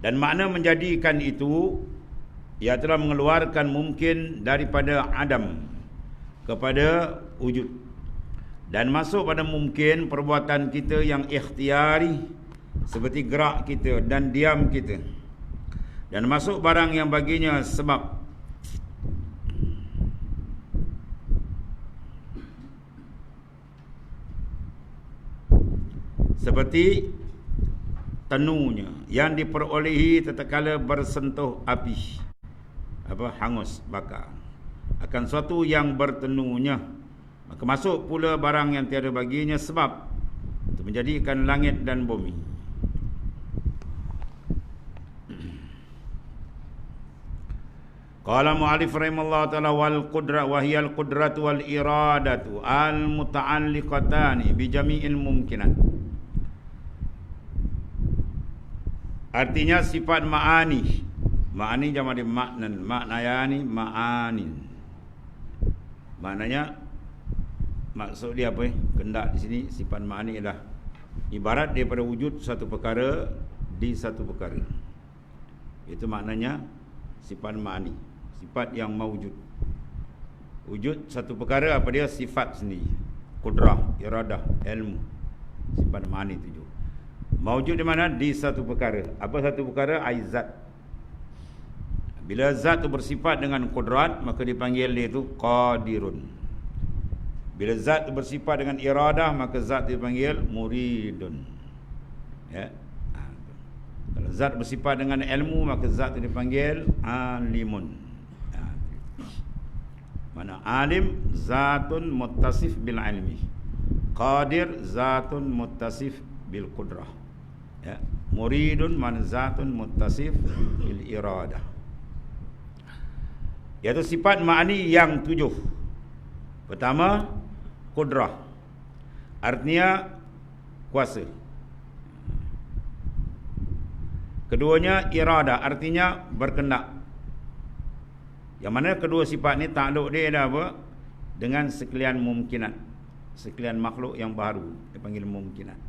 Dan makna menjadikan itu, ia telah mengeluarkan mungkin daripada adam kepada wujud, dan masuk pada mungkin perbuatan kita yang ikhtiari seperti gerak kita dan diam kita, dan masuk barang yang baginya sebab. Seperti tenunya yang diperolehi tatkala bersentuh api, hangus, bakar, akan suatu yang bertenunya, maka masuk pula barang yang tiada baginya sebab, untuk menjadikan langit dan bumi. Qala mu'alif rahimallahu ta'ala wal qudra wa hiya al qudratu wal iradatu al muta'alliqatani bi jami'il mumkinat. Artinya sifat ma'ani. Ma'ani jama' di maknan, maknayani ma'anin. Maknanya, maksud dia apa? Kendak di sini sifat ma'ani adalah ibarat daripada wujud satu perkara di satu perkara. Itu maknanya sifat ma'ani, sifat yang mawujud. Wujud satu perkara, apa dia? Sifat sendiri. Qudrah, iradah, ilmu. Sifat ma'ani tujuh. Mawujud di mana? Di satu perkara. Apa satu perkara? Aizat. Bila zat itu bersifat dengan kudrat, maka dipanggil dia itu qadirun. Bila zat itu bersifat dengan iradah, maka zat dipanggil muridun. Ya. Kalau zat bersifat dengan ilmu, maka zat itu dipanggil alimun. Ya. Mana alim zatun muttasif bil ilmi, qadir zatun muttasif bil qudrah. Ya. Muridun man zatun muttasif bil iradah. Iaitu sifat ma'ani yang tujuh. Pertama, qudrah, artinya kuasa. Keduanya iradah, artinya berkendak. Yang mana kedua sifat ni takluk dia dah apa? Dengan sekalian mumkinat, sekalian makhluk yang baru, dipanggil mumkinat.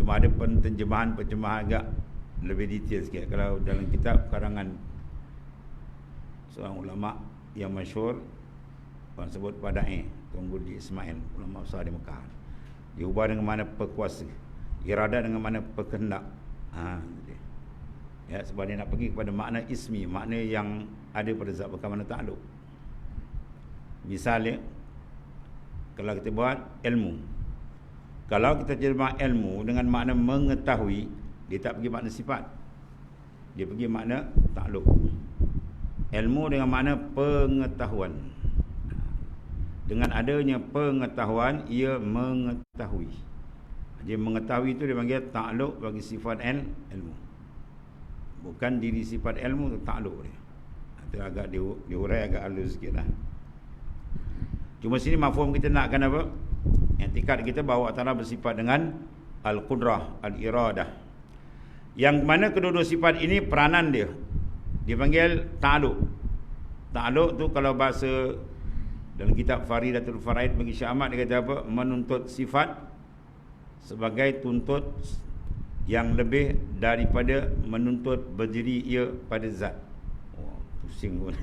Cuma ada penterjemahan agak lebih detail sikit. Kalau dalam kitab karangan seorang ulama yang masyhur, orang sebut Pada'i, Tuan Gudi Ismail, ulama besar di Mekah, diubah dengan mana perkuasa, irada dengan mana perkendak. Ya, sebab dia nak pergi kepada makna ismi, makna yang ada pada zat, bukan makna takluk. Misalnya, kalau kita buat ilmu, kalau kita terjemah ilmu dengan makna mengetahui, dia tak pergi makna sifat, dia pergi makna takluk. Ilmu dengan makna pengetahuan. Dengan adanya pengetahuan, ia mengetahui. Dia mengetahui itu dia panggil takluk bagi sifat ilmu. Bukan diri sifat ilmu tu takluk dia. Itu agak diurai agak halus sikit lah. Cuma sini mafhum kita nakkan apa? I'tikad kita bahawa Allah Ta'ala bersifat dengan al-qudrah, al-iradah. Yang mana kedua-dua sifat ini peranan dia dipanggil ta'aluk. Ta'aluk tu kalau bahasa dalam kitab Faridatul Faraid bagi Syekh Ahmad, dia kata apa? Menuntut sifat sebagai tuntut yang lebih daripada menuntut berdiri ia pada zat. Oh, pusing pun.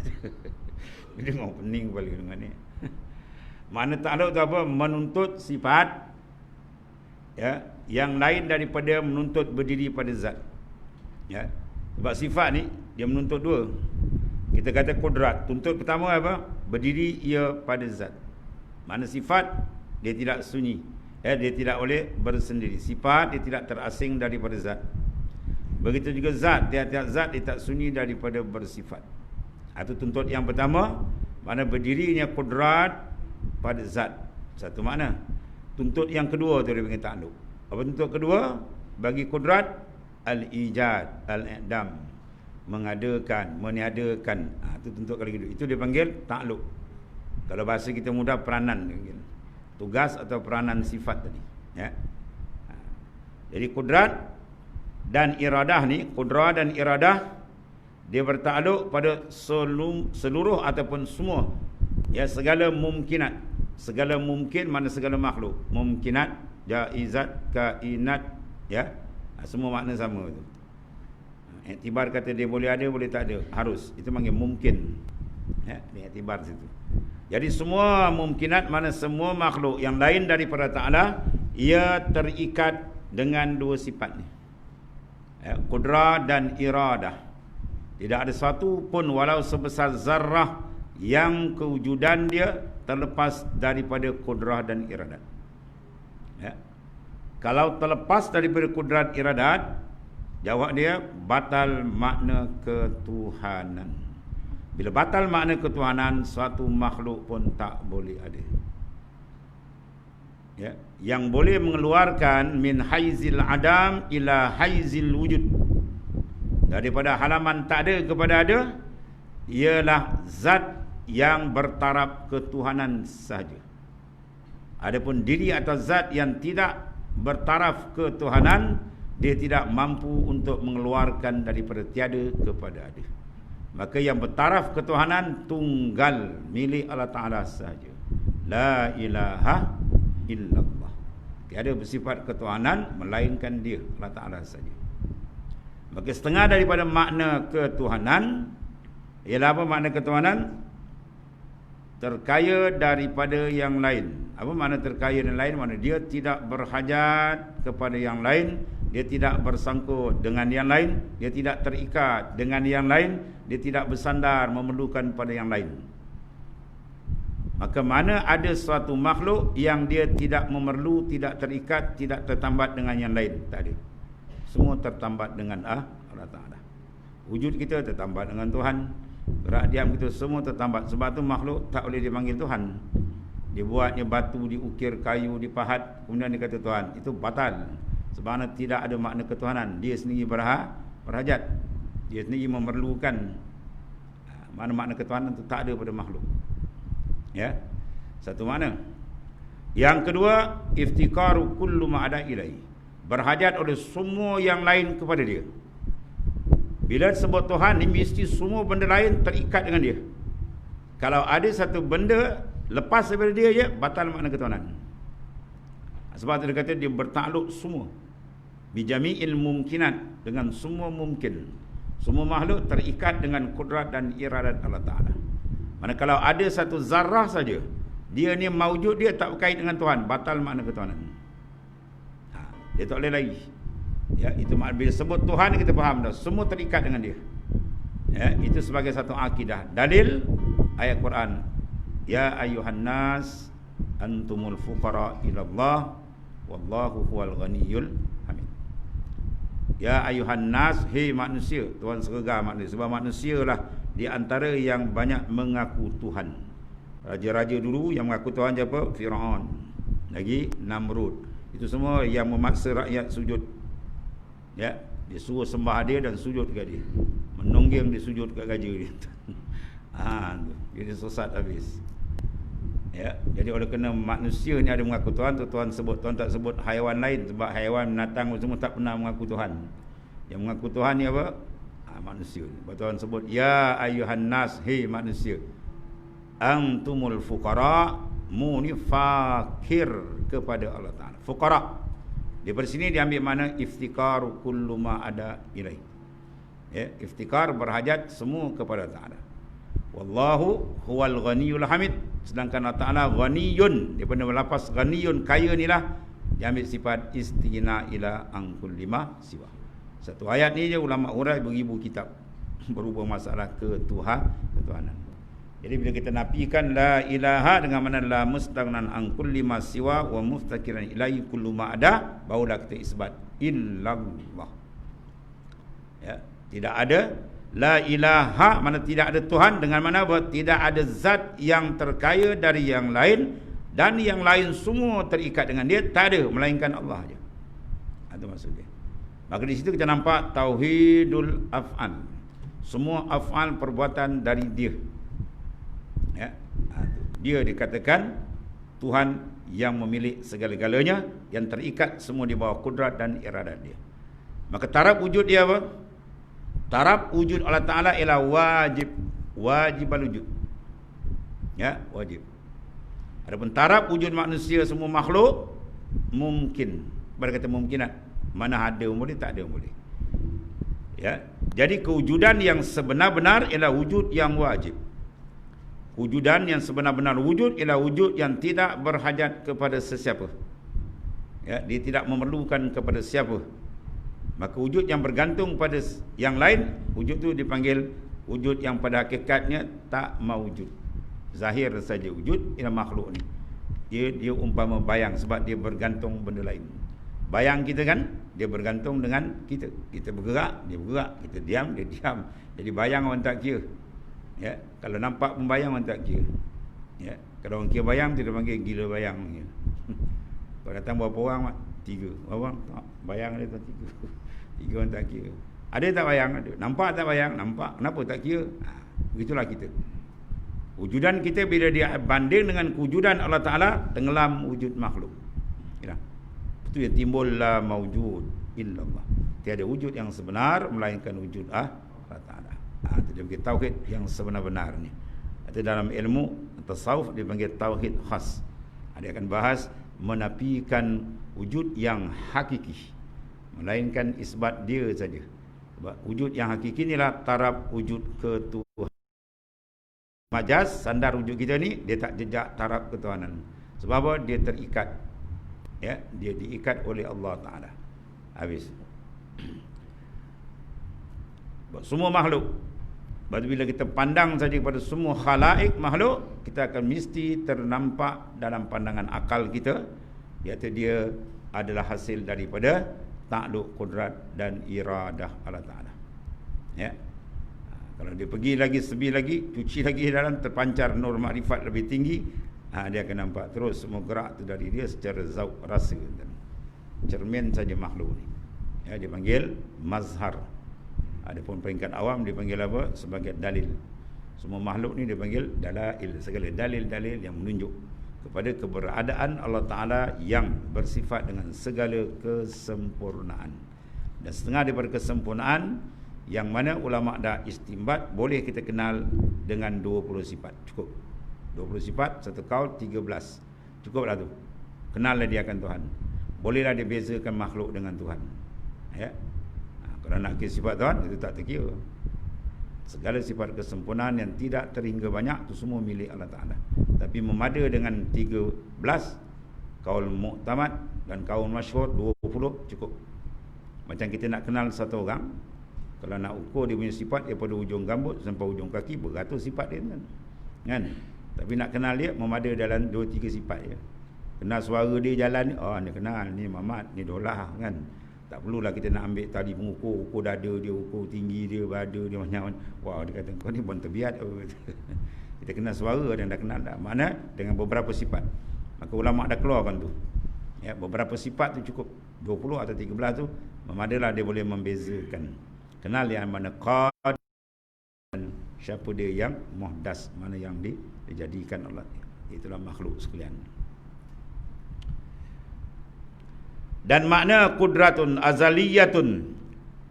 Dia dengar pening kepala dengan ni. Makna ta'aluk tu apa? Menuntut sifat, ya, yang lain daripada menuntut berdiri pada zat. Ya. Sebab sifat ni dia menuntut dua. Kita kata kudrat, tuntut pertama apa? Berdiri ia pada zat. Makna sifat dia tidak sunyi, dia tidak boleh bersendiri. Sifat dia tidak terasing daripada zat. Begitu juga zat, tiap-tiap zat dia tak sunyi daripada bersifat. Itu tuntut yang pertama, makna berdirinya kudrat pada zat. Satu makna. Tuntut yang kedua tu dia panggil ta'aluk. Apa tuntut kedua? Bagi kudrat, al-ijad, al-i'dam, mengadakan, meniadakan. Itu tuntut kali kedua. Itu dia panggil ta'aluk. Kalau bahasa kita mudah, peranan. Tugas atau peranan sifat tadi. Ya. Jadi kudrat dan iradah ni, kudrah dan iradah, dia bertakluk pada seluruh ataupun semua, ya, segala mumkinat. Segala mungkin, mana segala makhluk. Mumkinat, jaizat, kainat, ya. Semua makna sama tu. Iktibar kata dia boleh ada, boleh tak ada, harus. Itu panggil mungkin. Ya, dia iktibar situ. Jadi semua mungkinat, mana semua makhluk yang lain daripada Ta'ala, ia terikat dengan dua sifat ni. Ya, qudrah dan iradah. Tidak ada satu pun walau sebesar zarrah yang kewujudan dia terlepas daripada qudrah dan iradat. Ya. Kalau terlepas daripada qudrah iradat, jawab dia batal makna ketuhanan. Bila batal makna ketuhanan, suatu makhluk pun tak boleh ada. Ya, yang boleh mengeluarkan min haizil adam ila haizil wujud, daripada halaman tak ada kepada ada, ialah zat yang bertaraf ketuhanan sahaja. Adapun diri atau zat yang tidak bertaraf ketuhanan, dia tidak mampu untuk mengeluarkan daripada tiada kepada ada. Maka yang bertaraf ketuhanan tunggal, milik Allah Ta'ala sahaja. La ilaha illallah. Tiada bersifat ketuhanan melainkan dia, Allah Ta'ala sahaja. Maka setengah daripada makna ketuhanan ialah apa makna ketuhanan? Terkaya daripada yang lain. Apa makna terkaya dan lain? Makna dia tidak berhajat kepada yang lain, dia tidak bersangkut dengan yang lain, dia tidak terikat dengan yang lain, dia tidak bersandar memerlukan pada yang lain. Maka mana ada suatu makhluk yang dia tidak memerlu, tidak terikat, tidak tertambat dengan yang lain? Tak ada. Semua tertambat dengan Allah Ta'ala. Wujud kita tertambat dengan Tuhan, gerak diam kita semua tertambat. Sebab tu makhluk tak boleh dipanggil Tuhan. Dia buatnya batu, diukir kayu, dipahat, kemudian dia kata Tuhan. Itu batal. Sebab tidak ada makna ketuhanan. Dia sendiri berhajat, dia sendiri memerlukan. Mana makna ketuhanan itu tak ada pada makhluk. Ya, satu makna. Yang kedua, iftikaru kullu ma ada ilaihi, berhajat oleh semua yang lain kepada dia. Bila sebut Tuhan ni, mesti semua benda lain terikat dengan dia. Kalau ada satu benda lepas daripada dia, ya, batal makna ketuhanan. Sebab dia kata dia bertakluk semua, bijami'il mumkinat, dengan semua mungkin. Semua makhluk terikat dengan kudrat dan iradat Allah Ta'ala. Mana kalau ada satu zarrah saja, dia ni maujud, dia tak berkait dengan Tuhan, batal makna ketuhanan. Dia tak boleh lagi. Ya, itu makna bila sebut Tuhan kita faham dah, semua terikat dengan dia. Ya, itu sebagai satu akidah. Dalil ayat Quran, ya ayyuhan nas antumul fuqara ila Allah wallahu huwal ghaniyyul hamid. Ya ayuhan nas, hei manusia, Tuhan serga manusia. Sebab manusia lah di antara yang banyak mengaku Tuhan. Raja-raja dulu yang mengaku Tuhan siapa? Firaun, lagi Namrud. Itu semua yang memaksa rakyat sujud. Ya, dia suruh sembah dia dan sujud kat dia, menonggeng dia sujud kat gajah dia. Jadi sesat habis. Ya, jadi oleh kerana manusia ni ada mengaku Tuhan tu, Tuhan sebut. Tuhan tak sebut haiwan lain, sebab haiwan, binatang semua tak pernah mengaku Tuhan. Yang mengaku Tuhan ni apa? Manusia. Sebab Tuhan sebut, ya ayyuhan nas, hei manusia, antumul fuqara, mu ni fakir kepada Allah Ta'ala. Fuqara daripada sini diambil makna iftikar kullu ma ada ilaih. Ya, iftikar berhajat semua kepada Allah Ta'ala. Wallahu huwal ghaniyul hamid. Sedangkan Allah Ta'ala ghaniyun, daripada lapas ghaniyun, kaya ni lah diambil sifat istighna ila angkul lima siwa. Satu ayat ni je ulama urai beribu kitab berhubung masalah ketuhanan. Jadi bila kita nafikan la ilaha dengan makna la mustaghnan angkul lima siwa wa muftakiran ilaihi kullu ma ada, barulah kita isbat illallah. Ya, tidak ada. La ilaha mana tidak ada Tuhan, dengan mana tidak ada zat yang terkaya dari yang lain, dan yang lain semua terikat dengan dia, tak ada melainkan Allah saja. Itu maksudnya. Maka di situ kita nampak tauhidul af'al. Semua af'al perbuatan dari dia. Ya. Dia dikatakan Tuhan yang memiliki segala-galanya, yang terikat semua di bawah kudrat dan iradat dia. Maka taraf wujud dia apa? Taraf wujud Allah Ta'ala ialah wajib al-wujud. Ya, wajib. Adapun taraf wujud manusia semua makhluk mungkin. Berkata mungkinat. Mana ada boleh, tak ada boleh. Ya. Jadi kewujudan yang sebenar-benar ialah wujud yang wajib. Wujudan yang sebenar-benar wujud ialah wujud yang tidak berhajat kepada sesiapa. Ya, dia tidak memerlukan kepada siapa. Maka wujud yang bergantung pada yang lain, wujud itu dipanggil wujud yang pada hakikatnya tak mawujud. Zahir saja wujud ialah makhluk ni. Dia umpama bayang sebab dia bergantung benda lain. Bayang kita kan, dia bergantung dengan kita. Kita bergerak, dia bergerak. Kita diam, dia diam. Jadi bayang orang tak kira. Ya, kalau nampak pun bayang orang tak kira. Ya, kalau orang kira bayang tu dia panggil gila bayang. Ya. Kalau datang berapa orang mak? 3. Berapa orang? Tak, bayang dia tak 3. 3 orang tak kira. Ada tak bayang? Ada. Nampak tak bayang? Nampak. Kenapa tak kira? Begitulah kita. Wujudan kita bila dia banding dengan kewujudan Allah Ta'ala, tenggelam wujud makhluk. Ya. Itu yang timbullah mawujud illallah. Tiada wujud yang sebenar melainkan wujud Allah Ta'ala. Itu dia panggil tauhid yang sebenar-benarnya. Itu dalam ilmu tasawuf dia panggil tauhid khas. Dia akan bahas menafikan wujud yang hakiki, melainkan isbat dia saja. Sebab wujud yang hakiki inilah taraf wujud ketuhanan. Majaz, sandar wujud kita ni, dia tak jejak taraf ketuhanan. Sebab apa? Dia terikat. Ya, dia diikat oleh Allah Ta'ala. Habis. Semua makhluk. Sebab bila kita pandang saja kepada semua khalaik makhluk, kita akan mesti ternampak dalam pandangan akal kita, iaitu dia adalah hasil daripada takluk kudrat dan iradah Allah Ta'ala. Ya. Kalau dia pergi lagi, sebi lagi, cuci lagi dalam, terpancar nur makrifat lebih tinggi, dia akan nampak terus semua gerak tu dari dia secara zauq rasa. Cermin saja makhluk ni. Ya, dia panggil mazhar. Adapun peringkat awam dipanggil apa? Sebagai dalil. Semua makhluk ni dipanggil dalail. Segala dalil-dalil yang menunjuk kepada keberadaan Allah Ta'ala yang bersifat dengan segala kesempurnaan. Dan setengah daripada kesempurnaan yang mana ulama' dah istimbat, boleh kita kenal dengan 20 sifat. Cukup. 20 sifat, satu kaul 13. Cukuplah tu. Kenallah dia akan Tuhan. Bolehlah dia bezakan makhluk dengan Tuhan. Ya. Kalau nak kira sifat Tuhan, itu tak terkira. Segala sifat kesempurnaan yang tidak terhingga banyak, itu semua milik Allah Ta'ala. Tapi memada dengan 13, kaul mu'tamad dan kaul masyhur 20, cukup. Macam kita nak kenal satu orang, kalau nak ukur dia punya sifat daripada ujung rambut sampai ujung kaki, beratus sifat dia kan? Tapi nak kenal dia, memada dalam 2-3 sifat je. Kenal suara dia jalan ni, ni kenal, ni Mamat, ni Dolah kan? Tak perlulah kita nak ambil tali pengukur, ukur dada dia, ukur tinggi dia, badan dia macam. Wah, dia kata kau ni pun terbiat. Kita kenal suara dan dah kenal dah. Mana dengan beberapa sifat. Maka ulama' dah keluarkan tu. Ya, beberapa sifat tu cukup. 20 atau 13 tu memadalah dia boleh membezakan. Kenal yang mana qad dan siapa dia yang muhdas, mana yang dijadikan Allah. Itulah makhluk sekalian. Dan makna kudratun azaliyatun.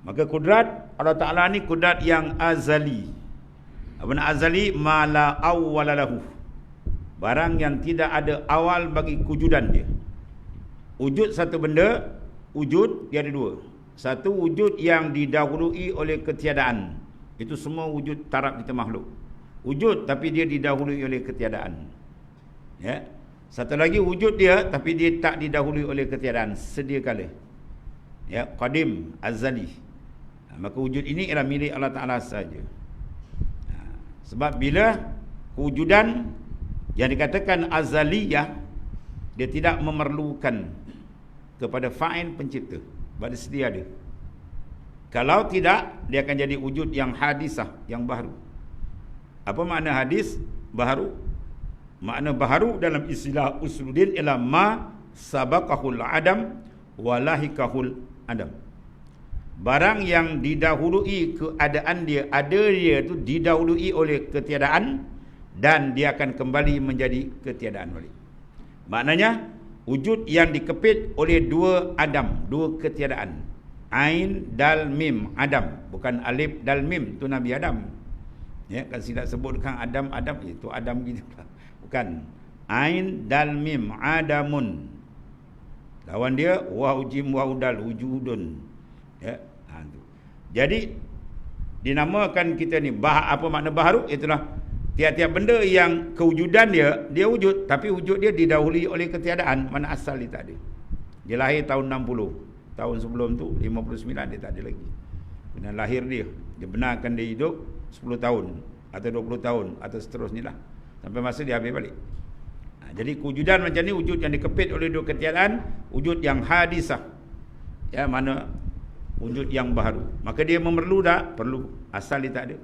Maka kudrat Allah Ta'ala ni kudrat yang azali. Apa makna azali? Ma la awwala lahu. Barang yang tidak ada awal bagi kewujudan dia. Wujud satu benda, wujud dia ada dua. Satu wujud yang didahului oleh ketiadaan. Itu semua wujud taraf kita makhluk. Wujud tapi dia didahului oleh ketiadaan. Ya. Satu lagi wujud dia tapi dia tak didahului oleh ketiadaan sedia kala. Ya, qadim, azali. Maka wujud ini ialah milik Allah Ta'ala saja. Sebab bila kewujudan yang dikatakan azaliyah, dia tidak memerlukan kepada fa'il pencipta. Sebab dia sedia ada. Kalau tidak, dia akan jadi wujud yang hadisah, yang baru. Apa makna hadis? Baru. Makna baharu dalam istilah usuluddin ialah ma sabaqahul adam walahikahul adam. Barang yang didahului keadaan dia, ada dia tu didahului oleh ketiadaan dan dia akan kembali menjadi ketiadaan balik. Maknanya wujud yang dikepit oleh dua adam, dua ketiadaan. Ain dal mim, Adam, bukan alif dal mim, tu Nabi Adam. Ya, kan silap sebutkan Adam itu Adam gitu. Bukan. Ain dal mim, Adamun. Lawan dia wahujim wahudal wujudun. Ya, tu. Jadi dinamakan kita ni apa makna baharu? Itulah tiap-tiap benda yang kewujudan dia wujud, tapi wujud dia didahului oleh ketiadaan, mana asal dia tak ada. Dia lahir tahun 60. Tahun sebelum tu 59 dia tak ada lagi. Bila lahir dia benarkan dia hidup 10 tahun atau 20 tahun atau seterusnya lah, sampai masa dia habis balik. Jadi kewujudan macam ni wujud yang dikepit oleh dua ketiadaan, wujud yang hadisah. Ya, mana wujud yang baharu. Maka dia memerlu tak? Perlu. Asal dia tak ada.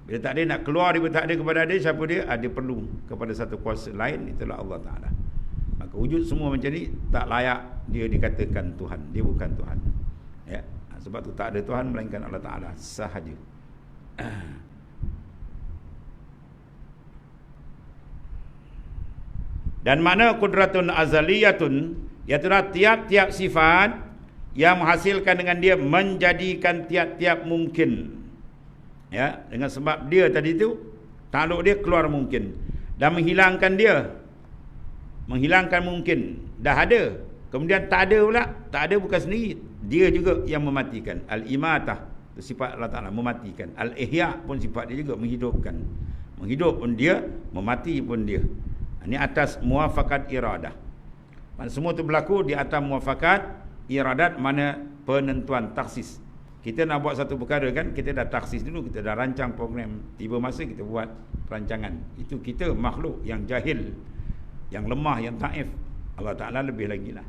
Bila tak ada, nak keluar dia tak ada kepada dia, siapa dia? Dia perlu kepada satu kuasa lain, itulah Allah Ta'ala. Maka wujud semua macam ni tak layak dia dikatakan Tuhan. Dia bukan Tuhan. Ya. Sebab tu tak ada Tuhan melainkan Allah Ta'ala sahaja. Dan makna kudratun azaliyatun, iaitu tiap-tiap sifat yang menghasilkan dengan dia menjadikan tiap-tiap mungkin. Ya, dengan sebab dia tadi tu takluk dia keluar mungkin dan menghilangkan dia, menghilangkan mungkin. Dah ada, kemudian tak ada pula. Tak ada bukan sendiri, dia juga yang mematikan. Al-imatah itu sifat Allah Ta'ala, mematikan. Al-ihya pun sifat dia juga, menghidupkan. Menghidup pun dia, memati pun dia. Ini atas muafakat iradah. Mana semua itu berlaku di atas muafakat iradat, mana penentuan taksis. Kita nak buat satu perkara kan, kita dah taksis dulu, kita dah rancang program, tiba masa kita buat perancangan. Itu kita makhluk yang jahil, yang lemah, yang taif. Allah Ta'ala lebih lagi lah.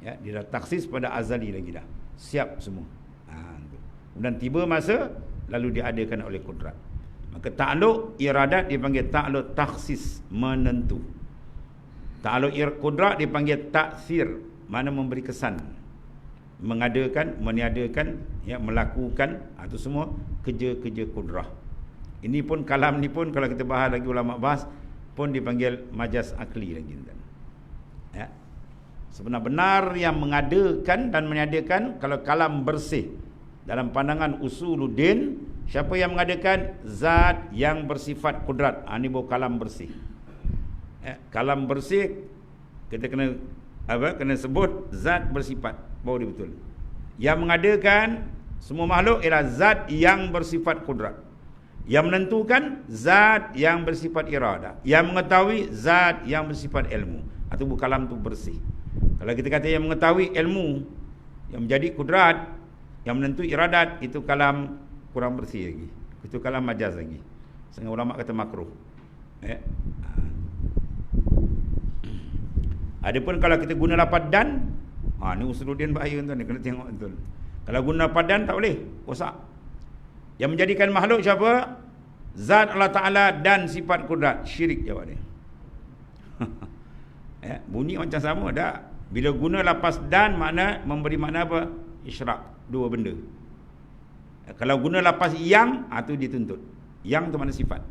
Ya, dia dah taksis pada azali lagi dah. Siap semua. Dan tiba masa, lalu diadakan oleh kudrat. Maka ta'aluk iradat dipanggil ta'aluk taksis, menentu. Ta'aluk kudrat dipanggil taksir, mana memberi kesan, mengadakan, meniadakan, ya, melakukan. Itu semua kerja-kerja kudrah. Ini pun kalam ni pun kalau kita bahas lagi, ulama bahas pun dipanggil majaz akli lagi. Ya. Sebenar-benar yang mengadakan dan meniadakan, kalau kalam bersih dalam pandangan usuluddin, siapa yang mengadakan? Zat yang bersifat kudrat. Ini baru kalam bersih. Kalam bersih kita kena kena sebut zat bersifat, baru dia betul. Yang mengadakan semua makhluk ialah zat yang bersifat kudrat. Yang menentukan zat yang bersifat iradah. Yang mengetahui zat yang bersifat ilmu. Itu bukan kalam tu bersih. Kalau kita kata yang mengetahui ilmu, yang menjadi kudrat, yang menentu iradat, itu kalam kurang bersih lagi. Itu kalam majaz lagi. Setengah ulama kata makruh. Adapun kalau kita guna lafaz dan, ni usuluddin bahaya tuan, ni kena tengok betul. Kalau guna lafaz dan tak boleh, rosak. Yang menjadikan makhluk siapa? Zat Allah Ta'ala dan sifat kudrat. Syirik jawab dia. Bunyi macam sama dah. Bila guna lafaz dan, makna memberi makna apa? Isyrak, dua benda. Kalau guna lafaz yang, itu dituntut. Yang tu mana sifat.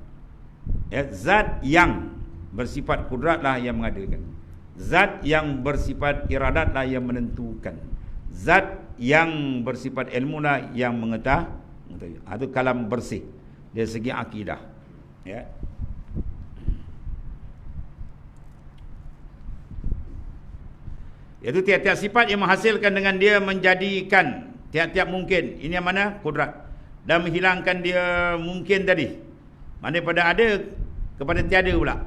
Zat yang bersifat kudratlah yang mengadakan. Zat yang bersifat iradatlah yang menentukan. Zat yang bersifat ilmu lah yang mengetahui. Itu kalam bersih dari segi akidah. Ya. Iaitu tiap-tiap sifat yang menghasilkan dengan dia menjadikan tiap-tiap mungkin. Ini yang mana? Kudrat. Dan menghilangkan dia mungkin tadi. Mana pada ada kepada tiada pula.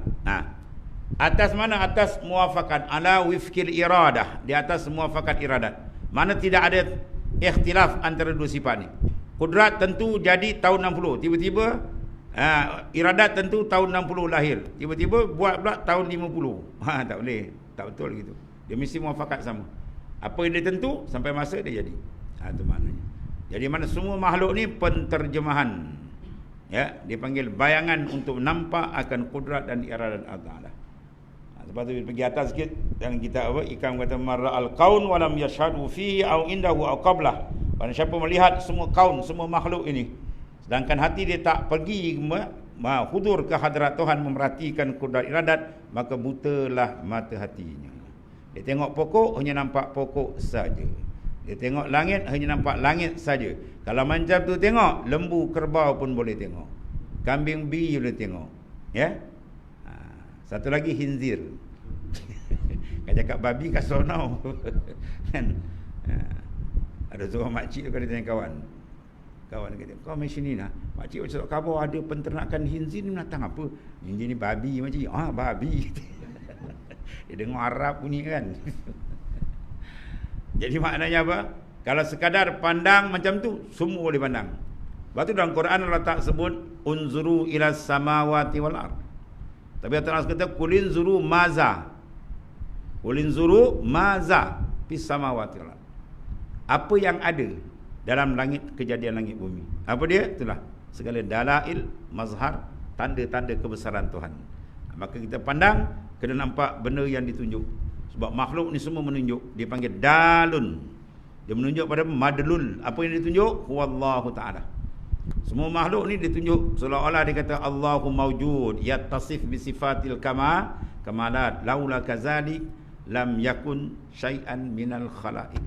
Atas mana? Atas muafakat. Ala wifkil iradah. Di atas muafakat iradat. Mana tidak ada ikhtilaf antara dua sifat ni. Kudrat tentu jadi tahun 60. Tiba-tiba iradat tentu tahun 60 lahir. Tiba-tiba buat pula tahun 50. Tak boleh. Tak betul gitu. Dia mesti muafakat sama. Apa yang dia tentu sampai masa dia jadi. Itu maknanya. Jadi mana semua makhluk ni penterjemahan. Ya, dipanggil bayangan untuk nampak akan kudrat dan iradat Allah. Sebab tu pergi atas sikit dalam kitab Ikam kata marra al-qaun wa lam yashhadu fihi aw indahu aw qablah. Barang siapa melihat semua kaun, semua makhluk ini, sedangkan hati dia tak pergi hudur ke hadrat Tuhan memerhatikan kudrat iradat, maka butalah mata hatinya. Dia tengok pokok, hanya nampak pokok saja. Dia tengok langit, hanya nampak langit saja. Kalau macam tu tengok, lembu kerbau pun boleh tengok. Kambing bi boleh tengok. Ya? Satu lagi khinzir. Kan cakap babi kat sonau. Kan. Ada seorang makcik tu kata tanya kawan. Kawan kata, kau main sini lah. Makcik cakap, khabar ada penternakan hinzi ni binatang apa? Hinzi ni babi makcik. Babi. Dia dengar Arab bunyi kan. Jadi maknanya apa? Kalau sekadar pandang macam tu, semua boleh pandang. Lepas tu dalam Quran Allah tak sebut unzuru ila samawati wal ard. Tapi Allah kata kulin zuru maza. Kulin zuru maza fis samawati wal ard. Apa yang ada dalam langit, kejadian langit bumi. Apa dia? Itulah segala dalail, mazhar, tanda-tanda kebesaran Tuhan. Maka kita pandang, kena nampak benda yang ditunjuk. Sebab makhluk ni semua menunjuk. Dia panggil dalun. Dia menunjuk pada madlul. Apa yang ditunjuk? Huwallahu ta'ala. Semua makhluk ni ditunjuk seolah-olah dia kata Allahu mawjud yattasif bi sifatil kamalat laula kazalik lam yakun syai'an minal khalaiq.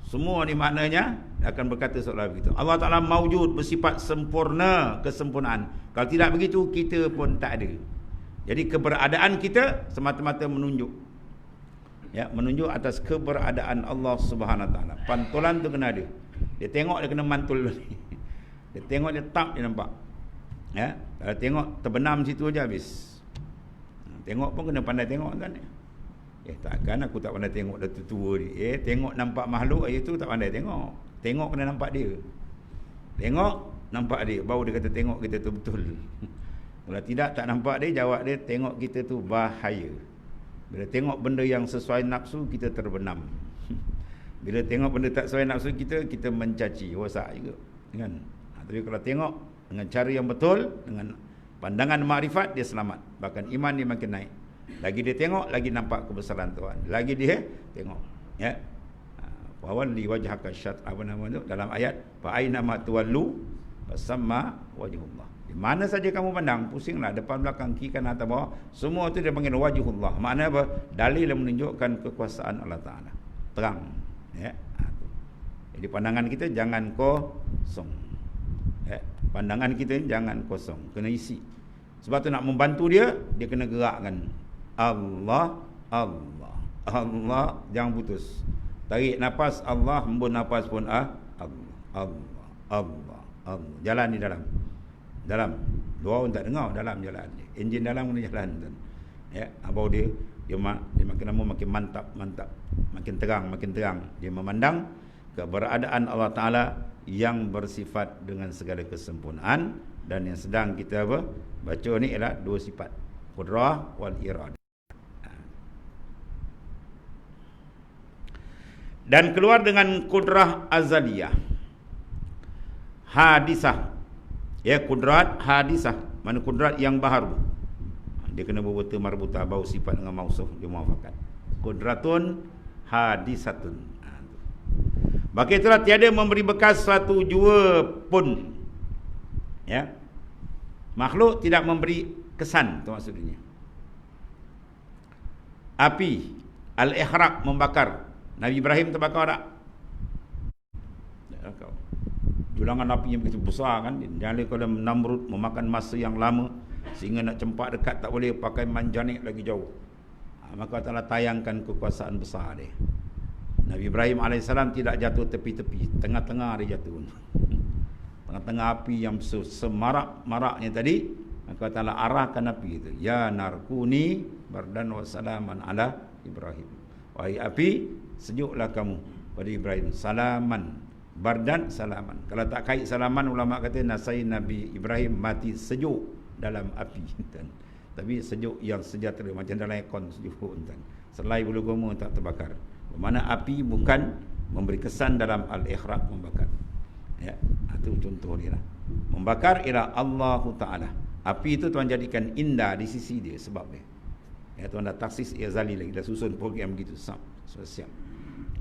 Semua ni maknanya akan berkata seolah begitu. Allah Ta'ala mawjud, bersifat sempurna, kesempurnaan. Kalau tidak begitu, kita pun tak ada. Jadi keberadaan kita semata-mata menunjuk. Ya, menunjuk atas keberadaan Allah Subhanahu Wa Ta'ala. Pantulan tu kena ada. Dia tengok dia kena mantul ni. Dia tengok dia tak, dia nampak. Ya, kalau tengok terbenam situ aja habis. Tengok pun kena pandai tengok kan. Takkan aku tak pandai tengok dah tua ni. Tengok nampak makhluk itu tak pandai tengok. Tengok kena nampak dia. Tengok nampak dia, baru dia kata tengok kita tu betul. Kalau tidak tak nampak dia, jawab dia tengok kita tu bahaya. Bila tengok benda yang sesuai nafsu, kita terbenam. Bila tengok benda tak sesuai nafsu kita, kita mencaci, rosak juga. Kan? Tapi kalau tengok dengan cara yang betul, dengan pandangan makrifat, dia selamat. Bahkan iman dia makin naik. Lagi dia tengok, lagi nampak kebesaran Tuhan. Lagi dia tengok. Ya. Fawalli wajhaka syat, apa nama tu dalam ayat fa aina ma tuwallu fasamma wajhullah. Di mana saja kamu pandang, pusinglah depan belakang kiri kanan atas bawah, semua tu dia panggil wajhullah. Makna apa? Dalil yang menunjukkan kekuasaan Allah Taala. Terang. Ya. Jadi pandangan kita jangan kosong. Ya. Pandangan kita jangan kosong, kena isi. Sebab tu nak membantu dia, dia kena gerakkan. Allah, Allah, Allah, jangan putus. Tarik nafas Allah, hembus nafas pun Allah, Allah, Allah, Allah. Jalan di dalam. Dalam. Dua orang tak dengar, dalam jalan. Enjin dalam kena jalan. Ya, abang dia makin lama makin mantap. Makin terang. Dia memandang keberadaan Allah Ta'ala yang bersifat dengan segala kesempurnaan, dan yang sedang kita baca ni ialah dua sifat, qudrah wal iradah. Dan keluar dengan kudrah azaliyah, hadisah. Ya, kudrat hadisah, mana kudrat yang baharu. Dia kena berbuta marbuta, bau sifat dengan mausuf, dia muafakat. Kudratun hadisatun. Maka itulah tiada memberi bekas suatu jua pun. Ya. Makhluk tidak memberi kesan, itu maksudnya. Api al-ihraq, membakar. Nabi Ibrahim terbakar tak? Julangan api yang begitu besar kan, nyala kepada Namrud, memakan masa yang lama sehingga nak cempak dekat tak boleh, pakai manjanik lagi jauh. Maka Allah tayangkan kekuasaan besar dia. Nabi Ibrahim AS tidak jatuh tepi-tepi, tengah-tengah dia jatuh. Tengah-tengah api yang semarak-maraknya tadi, maka Allah arahkan api itu. Ya narkuni bardan wa salaman ala Ibrahim. Wahai api, sejuklah kamu pada Ibrahim. Salaman, bardan, salaman. Kalau tak kait salaman, ulama kata nasai Nabi Ibrahim mati sejuk dalam api. Tapi sejuk yang sejahtera, macam dalam aircon sejuk. Selai bulu goma tak terbakar. Bermakna api bukan memberi kesan dalam al-ikhraq, membakar. Ya, itu contoh dia lah. Membakar ialah Allah Ta'ala. Api itu Tuhan jadikan indah di sisi dia, sebab dia. Ya, Tuhan dah taksis Iazali lagi, dah susun program begitu, siap.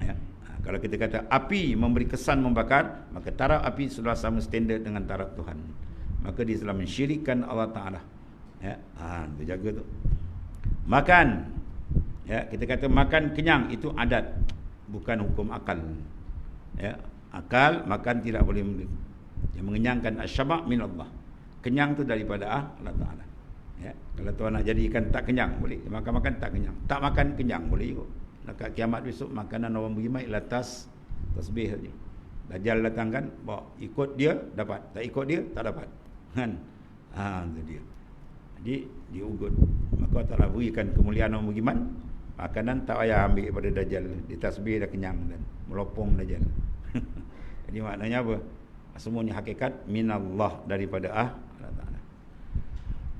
Ya. Kalau kita kata api memberi kesan membakar, maka taraf api sudah sama standard dengan taraf Tuhan. Maka dia telah mensyirikkan Allah Ta'ala. Ya, dia jaga tu. Makan. Ya, kita kata makan kenyang, itu adat, bukan hukum akal. Ya, akal makan tidak boleh yang mengenyangkan asyaba' min Allah. Kenyang tu daripada Allah Ta'ala. Ya, kalau tuan nak jadikan tak kenyang boleh, makan-makan tak kenyang. Tak makan kenyang boleh juga. Dekat kiamat besok makanan orang beriman ialah tasbih saja. Dajjal datang kan, bawa ikut dia dapat, tak ikut dia tak dapat. Kan? Itu dia. Jadi diugut. Maka Allah berikan kemuliaan orang beriman, makanan tak payah ambil pada Dajjal. Dia tasbih dah kenyang dan melopong Dajjal. Jadi maknanya apa? Semuanya hakikat minallah, daripada Allah Ta'ala.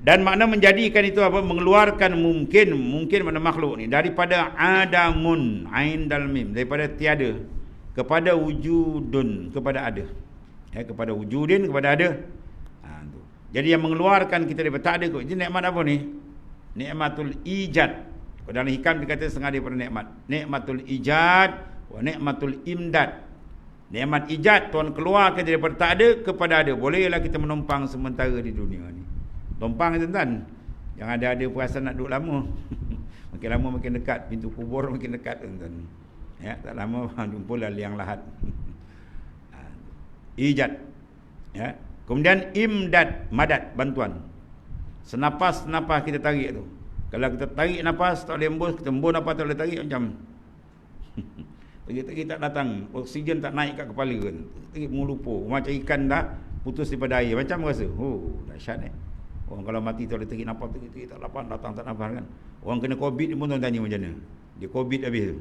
Dan makna menjadikan itu apa? Mengeluarkan mungkin mana makhluk ni daripada adamun, ain dal mim, daripada tiada kepada wujudun, kepada ada. Ya, kepada wujudin, kepada ada. Tu. Jadi yang mengeluarkan kita daripada tak ada kot. Jadi nikmat apa ni? Nikmatul ijad. Dalam hikam dikata setengah daripada nikmat. Nikmatul ijad wa nikmatul imdad. Nikmat ijad, Tuhan keluarkan daripada tak ada kepada ada. Bolehlah kita menumpang sementara di dunia ni. Tumpang tuan-tuan. Yang ada perasaan nak duduk lama. Makin lama makin dekat, pintu kubur makin dekat tuan-tuan. Ya, tak lama jumpalah liang lahat. Ijad. Ya. Kemudian imdad, madad, bantuan. Senapas-napas kita tarik tu. Kalau kita tarik nafas tak boleh embus, kita embus nafas tak boleh tarik macam tarik tak datang, oksigen tak naik kat kepala kan. Tarik mengelupo, macam ikan dah putus daripada air. Macam rasa, dahsyat ni. Orang kalau mati tak boleh tarik nafas, tarik tak lapan, datang tak nafas kan. Orang kena COVID pun tuan tanya macam mana. Dia COVID habis tu.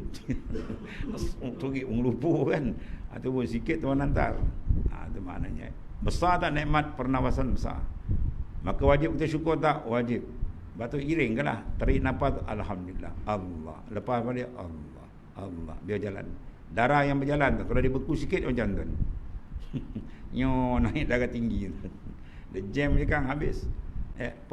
Tarik mengelupo kan. Itu pun sikit tuan hantar. Itu maknanya. Besar tak nikmat pernafasan besar. Maka wajib kita syukur tak? Wajib. Batu iring kan lah. Tarik nafas, alhamdulillah. Allah. Lepas balik, Allah. Allah. Biar jalan. Darah yang berjalan tu. Kalau dia beku sikit macam tu. Nyo naik darah tinggi tu. Dia jam je kan habis.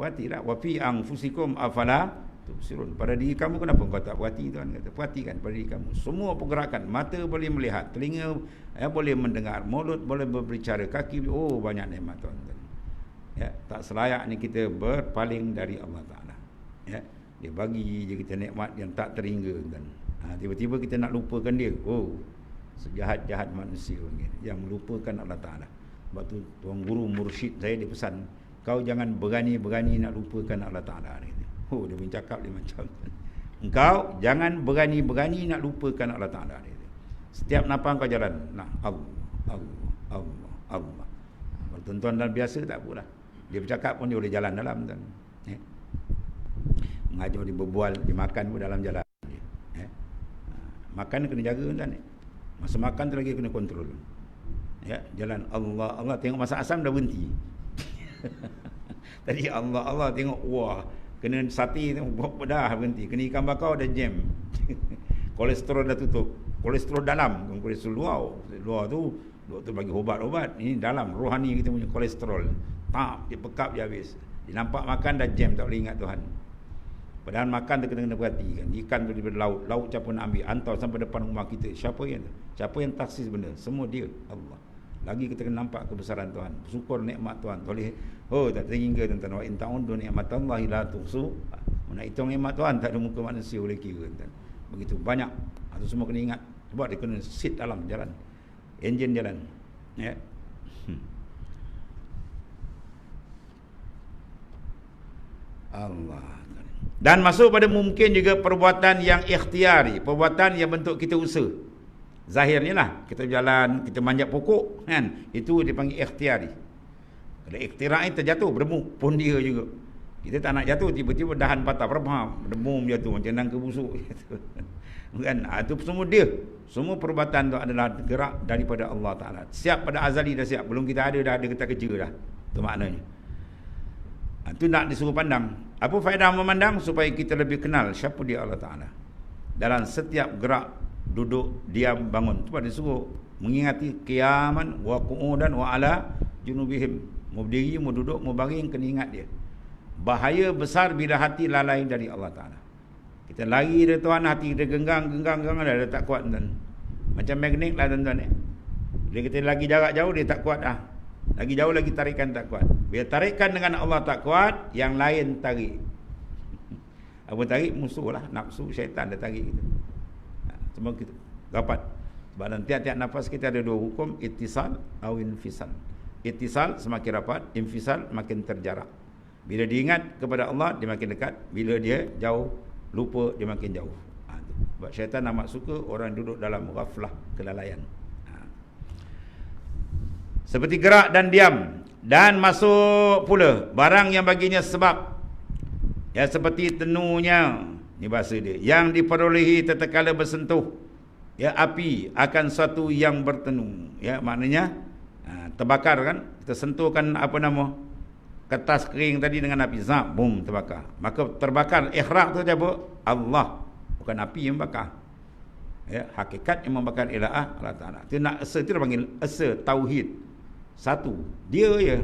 Perhatilah. Wa fi anfusikum afala tubsirun. Pada diri kamu kenapa kau tak perhati tuan kata? Perhatikan pada diri kamu. Semua pergerakan. Mata boleh melihat. Telinga boleh mendengar. Mulut boleh berbicara. Kaki banyak nikmat tuan. Ya, tak selayak ni kita berpaling dari Allah Ta'ala. Ya, dia bagi je kita nikmat yang tak terhingga kan. Tiba-tiba kita nak lupakan dia. Sejahat-jahat manusia ni yang melupakan Allah Ta'ala. Sebab tu tuan guru mursyid saya dia pesan, kau jangan berani-berani nak lupakan Allah Ta'ala ni. Dia pun cakap dia macam engkau jangan berani-berani nak lupakan Allah Ta'ala ni. Setiap nafas kau jalan, nah Allah. Kalau tuan-tuan dan biasa tak apalah. Dia bercakap pun dia boleh jalan dalam tuan. Mengajar dia berbual, dia makan pun dalam jalan. Makan kena jaga tuan. Masa makan tu lagi kena kontrol. Ya, jalan Allah tengok masa asam dah berhenti. Tadi Allah tengok wah, kena sate tu dah berhenti, kena ikan bakar dah jam. Kolesterol dah tutup. Kolesterol dalam, bukan kolesterol luar tu doktor bagi ubat-ubat. Ini dalam rohani kita punya kolesterol. Dia pekap dia habis. Dia nampak makan dah jam, tak boleh ingat Tuhan. Padahal makan tu kena perhatikan. Ikan tu daripada laut siapa nak ambil, hantar sampai depan rumah kita. Siapa yang taksis benda? Semua dia, Allah. Lagi kita kena nampak kebesaran Tuhan. Syukur nikmat Tuhan. Boleh tak terhingga tuan-tuan. Wa in ta'uddu ni'matallahi la tuhsu. Nak hitung nikmat Tuhan tak ada muka manusia boleh kira tuan. Begitu banyak. Itu semua kena ingat. Sebab dia kena sit dalam jalan. Enjin jalan. Ya. Allah. Dan masuk pada mungkin juga perbuatan yang ikhtiari, perbuatan yang bentuk kita usaha. Zahirnya lah, kita jalan, kita manjat pokok kan, itu dipanggil ikhtiari. Kalau ikhtirai terjatuh beremuk pun dia juga. Kita tak nak jatuh, tiba-tiba dahan patah, berdemum jatuh macam nangka busuk kan. Itu semua dia. Semua perbuatan itu adalah gerak daripada Allah Ta'ala. Siap pada azali dah siap, belum kita dah ada kita kerja dah. Itu maknanya. Itu nak disuruh pandang. Apa faedah memandang? Supaya kita lebih kenal siapa dia Allah Ta'ala. Dalam setiap gerak, duduk, diam, bangun. Sebab disuruh mengingati qiyaman wa qu'udan wa ala junubihim. Mau berdiri, mau duduk, mau baring, kena ingat dia. Bahaya besar bila hati lalai dari Allah Ta'ala. Kita lari dari Tuhan, hati kita genggang, dah tak kuat tuan. Macam magnet lah tuan-tuan. Bila kita lagi jarak jauh, dia tak kuat dah. Lagi jauh lagi tarikan tak kuat. Bila tarikan dengan Allah tak kuat, yang lain tarik. Apa tarik? Musuh lah, nafsu, syaitan dia tarik kita. Semua kita dapat. Sebab dalam tiap-tiap nafas kita ada dua hukum, ittisal atau infisal. Ittisal semakin rapat, infisal makin terjarak. Bila dia ingat kepada Allah, dia makin dekat. Bila dia jauh, lupa, dia makin jauh. Sebab syaitan amat suka orang duduk dalam ghaflah, kelalaian. Seperti gerak dan diam. Dan masuk pula barang yang baginya sebab, ya, seperti tenunya, ni bahasa dia, yang diperolehi tatkala bersentuh, ya, api akan sesuatu yang bertenu. Ya, maknanya terbakar kan, kita sentuhkan apa nama kertas kering tadi dengan api, zap, boom, terbakar. Maka terbakar, ihraq tu apa? Allah, bukan api yang bakar. Ya, hakikat yang membakar ialah Allah Ta'ala. Itu nak asa, itu dia panggil asa tauhid. Satu, dia je.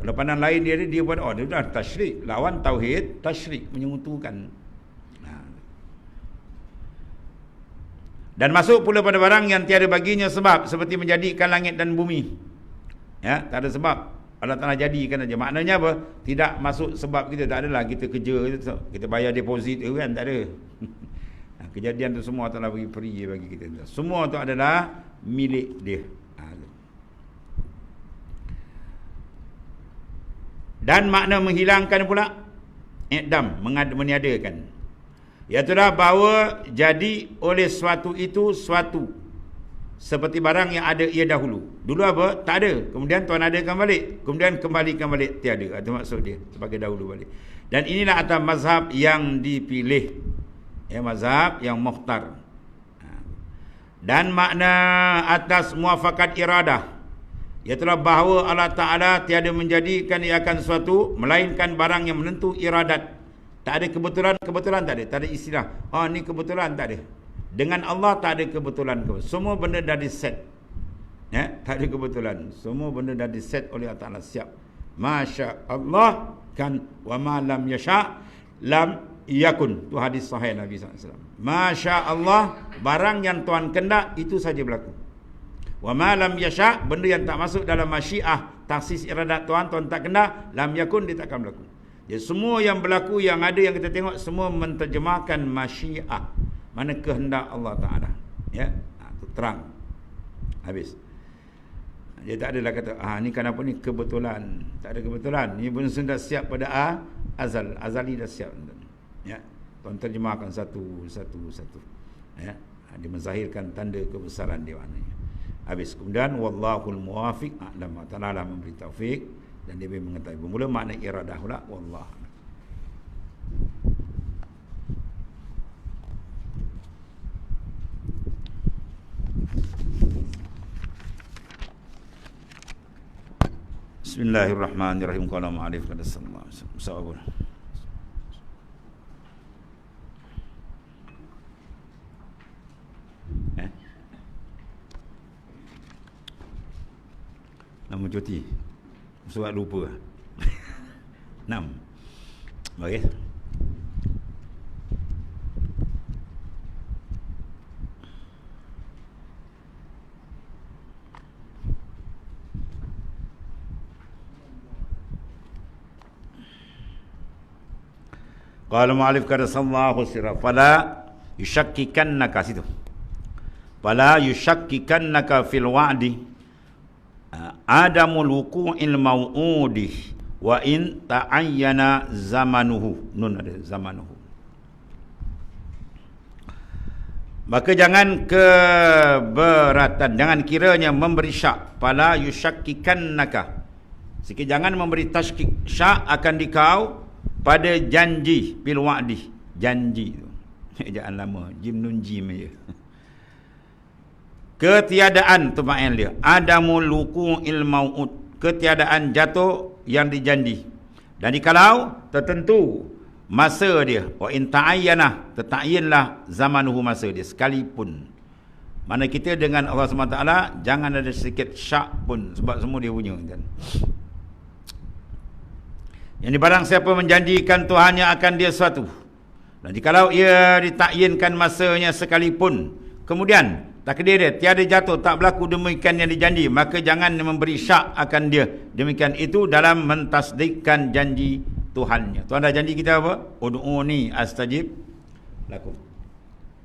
Kalau pandang lain dia buat, oh, dia dah tasyrik, lawan tauhid, tasyrik, menyekutukan. Dan masuk pula pada barang yang tiada baginya sebab, seperti menjadikan langit dan bumi. Ya, tak ada sebab, Allah Ta'ala jadikan aja. Maknanya apa? Tidak masuk sebab kita, tak adalah kita kerja, kita bayar deposit kan, tak ada. Kejadian tu semua Allah bagi free bagi kita. Semua tu adalah milik dia. Dan makna menghilangkan pula, i'dam, meniadakan. Iaitulah bahawa jadi oleh suatu itu suatu, seperti barang yang ada ia dahulu. Dulu apa? Tak ada. Kemudian Tuhan adakan balik. Kemudian kembalikan balik, tiada. Itu maksud dia, sebagai dahulu balik. Dan inilah atas mazhab yang dipilih. Ya, mazhab yang mukhtar. Dan makna atas muafakat iradah, iaitulah bahawa Allah Ta'ala tiada menjadikan ia akan sesuatu, melainkan barang yang menentu iradat. Tak ada kebetulan tak ada. Tak ada istilah, oh ni kebetulan, tak ada. Dengan Allah tak ada kebetulan. Semua benda dah di-set. Ya, tak ada kebetulan. Semua benda dah di-set oleh Allah Ta'ala, siap. Masya Allah kan, wa ma lam yasha' lam yakun. Tu hadis sahih Nabi SAW. Masya Allah, barang yang Tuhan kendak, itu saja berlaku. Wa ma lam yasha', benda yang tak masuk dalam masyiah, taksis iradat Tuhan tak kendak, lam yakun, dia takkan berlaku. Ya, semua yang berlaku, yang ada, yang kita tengok, semua menterjemahkan masyiah, mana kehendak Allah Ta'ala. Ya, itu terang. Habis. Dia tak adalah kata, ni kenapa ni kebetulan. Tak ada kebetulan. Ni benda sudah siap pada azali dah siap. Ya, Tuhan terjemahkan satu. Ya, dia menzahirkan tanda kebesaran dia maknanya. Habis. Kemudian wallahul muwafiq, a'lam, Ta'ala memberi taufik dan dia mengetahui. Bermula makna iradah pula, wallah. Bismillahirrahmanirrahim. Qala ma'alif qad sallallahu alaihi wasallam. Nama cuti surat lupa. 6. Okey. Qala mu'alif kada sallallahu sirra fala yushakkikannaka, situ. Fala yushakkikannaka fil wa'di adamul wuqu'il mau'udi wa in ta'ayyana zamanuhu. Nun ada zamanuhu. Maka jangan keberatan, jangan kiranya memberi syak. Fala yushakkikannaka, sikit jangan memberi tashkik, syak akan dikau pada janji, bil wa'di, janji tu. Ejaan lama, jim nun jim aja. Ketiadaan tu makna dia. Adamul wuqu'il mau'ud, ketiadaan jatuh yang dijanji. Dan dikalau tertentu masa dia, wa in ta'ayyana, tertakyinlah zamanuhu, masa dia, sekalipun. Mana kita dengan Allah SWT jangan ada sedikit syak pun, sebab semua dia punya kan. Yang barang siapa menjanjikan Tuhannya akan dia sesuatu, dan jikalau ia ditakyinkan masanya sekalipun, kemudian takdir dia tiada jatuh, tak berlaku demikian yang dijanji, maka jangan memberi syak akan dia. Demikian itu dalam mentasdikkan janji Tuhannya. Tuhan dah janji kita apa? Ud'uni astajib lakum.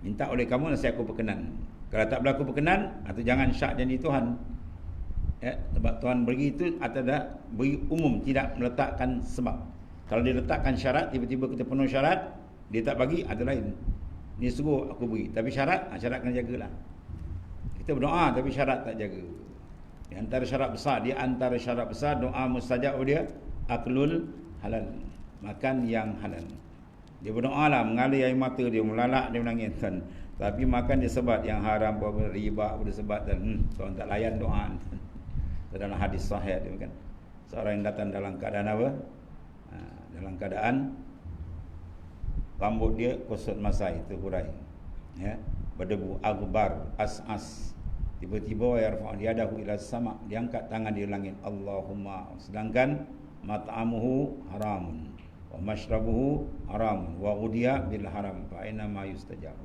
Minta oleh kamu, nasi aku berkenan. Kalau tak berlaku berkenan, atau jangan syak janji Tuhan. Ya, sebab Tuhan beri itu adalah beri umum, tidak meletakkan sebab. Kalau dia letakkan syarat, tiba-tiba kita penuh syarat, dia tak bagi, ada lain. Dia suruh aku beri, tapi syarat kena jagalah. Kita berdoa tapi syarat tak jaga. Di antara syarat besar doa mustajab dia aklul halal, makan yang halal. Dia berdoa lah, mengalir air mata dia, melalak dia menangis kan. Tapi makan dia sebat yang haram, riba, dia sebat dan Tuhan tak layan doa. Dalam hadis sahih dia kan, seorang yang datang dalam keadaan apa? Dalam keadaan rambut dia kusut masai, terhurai, ya, berdebu, aghbar, as'as. Tiba-tiba yarfa' yadahu ila sama', dia angkat tangan di langit, Allahumma, sedangkan mat'amuhu haramun wa mashrabuhu haramun wa ghudiya bil haram fa aina ma yustajab.